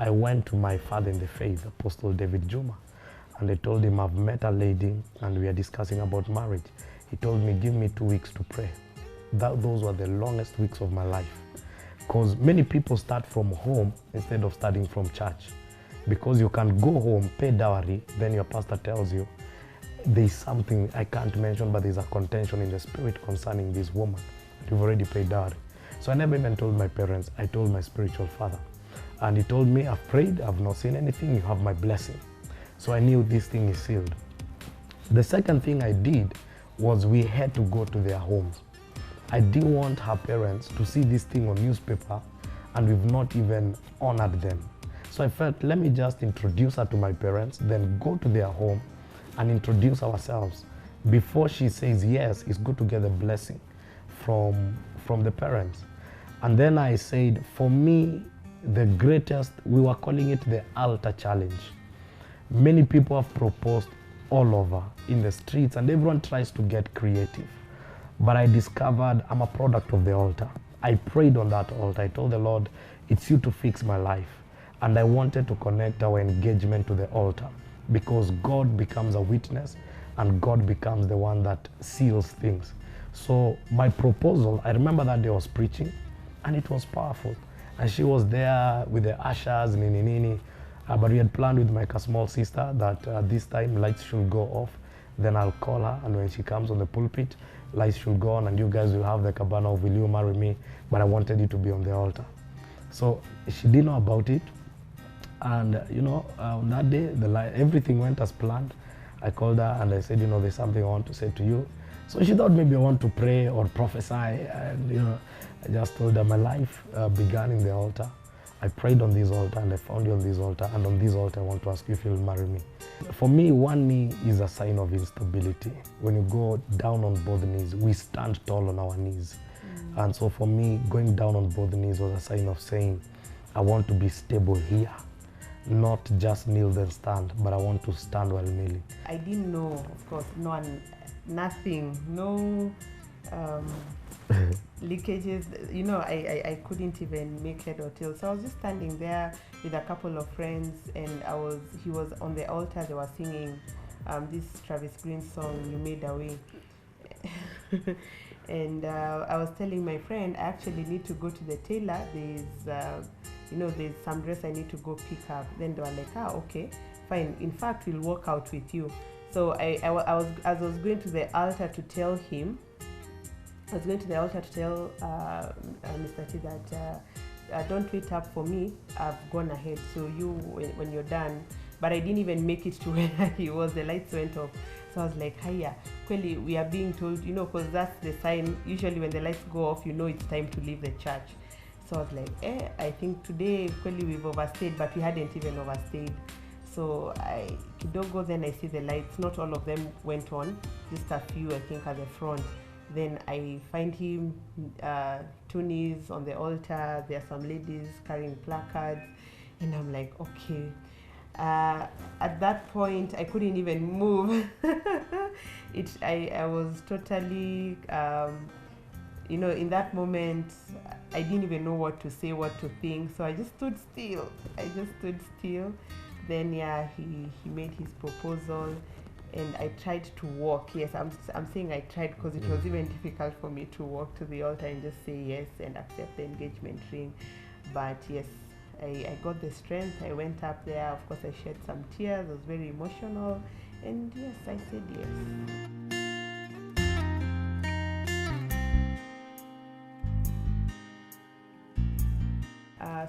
I went to my father in the faith, Apostle David Juma, and I told him I've met a lady and we are discussing about marriage. He told me, give me 2 weeks to pray. Those were the longest weeks of my life. Because many people start from home instead of starting from church. Because you can go home, pay dowry, then your pastor tells you, there's something I can't mention, but there's a contention in the spirit concerning this woman. You've already paid dowry. So I never even told my parents, I told my spiritual father. And he told me, I've prayed, I've not seen anything, you have my blessing. So I knew this thing is sealed. The second thing I did was we had to go to their homes. I didn't want her parents to see this thing on newspaper and we've not even honored them. So I felt, let me just introduce her to my parents, then go to their home and introduce ourselves. Before she says yes, it's good to get a blessing from the parents. And then I said, for me, the greatest, we were calling it the altar challenge. Many people have proposed all over in the streets and everyone tries to get creative. But I discovered I'm a product of the altar. I prayed on that altar. I told the Lord, it's you to fix my life. And I wanted to connect our engagement to the altar because God becomes a witness and God becomes the one that seals things. So my proposal, I remember that day I was preaching and it was powerful. And she was there with the ushers, nini. But we had planned with my small sister that this time lights should go off. Then I'll call her, and when she comes on the pulpit, lights should go on, and you guys will have the cabana of Will You Marry Me? But I wanted you to be on the altar. So she didn't know about it. And on that day, everything went as planned. I called her and I said, there's something I want to say to you. So she thought maybe I want to pray or prophesy. And, I just told her my life began in the altar. I prayed on this altar and I found you on this altar. And on this altar, I want to ask you if you'll marry me. For me, one knee is a sign of instability. When you go down on both knees, we stand tall on our knees. And so for me, going down on both knees was a sign of saying, I want to be stable here. Not just kneel then stand, but I want to stand while kneeling. I didn't know, of course, nothing, no leakages. I couldn't even make head or tail. So I was just standing there with a couple of friends, and he was on the altar. They were singing this Travis Green song, You Made a Way. And I was telling my friend, I actually need to go to the tailor. There's some dress I need to go pick up. Then they were like, okay, fine. In fact, we'll walk out with you. So as I was going to the altar to tell him, Mr. T that don't wait up for me. I've gone ahead. So you, when you're done, but I didn't even make it to where he was. The lights went off. So I was like, hiya, clearly we are being told, because that's the sign. Usually when the lights go off, it's time to leave the church. So I was like, I think today, clearly we've overstayed, but we hadn't even overstayed. So kidogo, then I see the lights. Not all of them went on, just a few, I think, at the front. Then I find him, 2 knees on the altar. There are some ladies carrying placards. And I'm like, okay. At that point, I couldn't even move. I was totally, in that moment, I didn't even know what to say, what to think. So I just stood still. Then, he made his proposal. And I tried to walk. Yes, I'm saying I tried because it was even difficult for me to walk to the altar and just say yes and accept the engagement ring. But yes, I got the strength. I went up there. Of course, I shed some tears. I was very emotional. And yes, I said yes.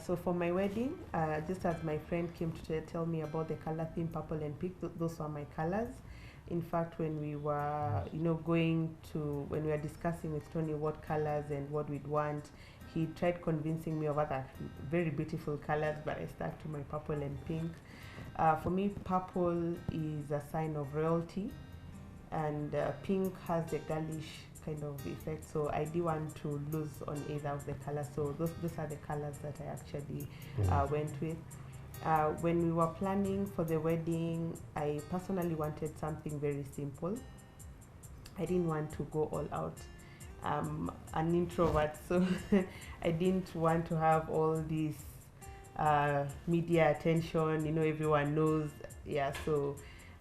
So for my wedding, just as my friend came to tell me about the color theme, purple and pink, those were my colors. In fact, when we were, when we were discussing with Tony what colors and what we'd want, he tried convincing me of other very beautiful colors, but I stuck to my purple and pink. For me, purple is a sign of royalty, and pink has the girlish kind of effect, so I didn't want to lose on either of the colors. So those are the colors that I actually went with. When we were planning for the wedding, I personally wanted something very simple. I didn't want to go all out. I'm an introvert, so I didn't want to have all these media attention, everyone knows. Yeah, so,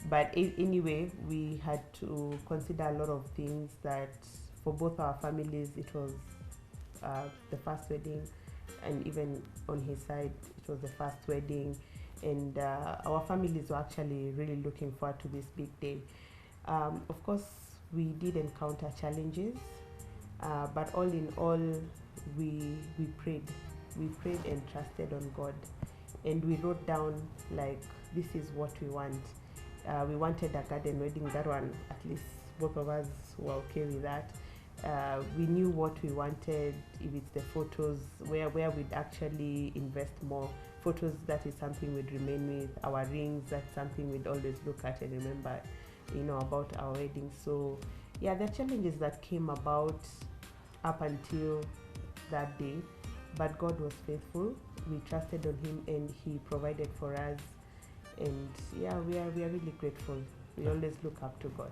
but anyway, we had to consider a lot of things that for both our families, it was the first wedding, and even on his side, it was the first wedding. And our families were actually really looking forward to this big day. Of course, we did encounter challenges, but all in all, we prayed. We prayed and trusted on God, and we wrote down, like, this is what we want. We wanted a garden wedding. That one, at least both of us were okay with that. We knew what we wanted. If it's the photos, where we'd actually invest more. Photos, that is something we'd remain with. Our rings, that's something we'd always look at and remember, about our wedding. So yeah, the challenges that came about up until that day, but God was faithful. We trusted on Him, and He provided for us. And yeah, we are really grateful. We always look up to God.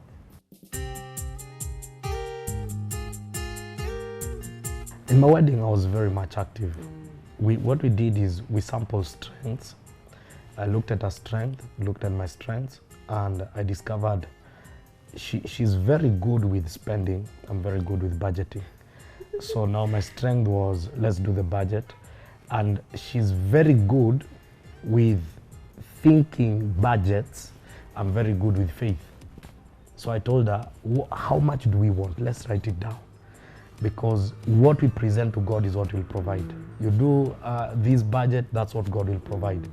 In my wedding, I was very much active. What we did is we sampled strengths. I looked at her strength, looked at my strengths, and I discovered she's very good with spending. I'm very good with budgeting. So now my strength was, let's do the budget. And she's very good with thinking budgets. I'm very good with faith. So I told her, how much do we want? Let's write it down. Because what we present to God is what will provide. You do this budget, that's what God will provide.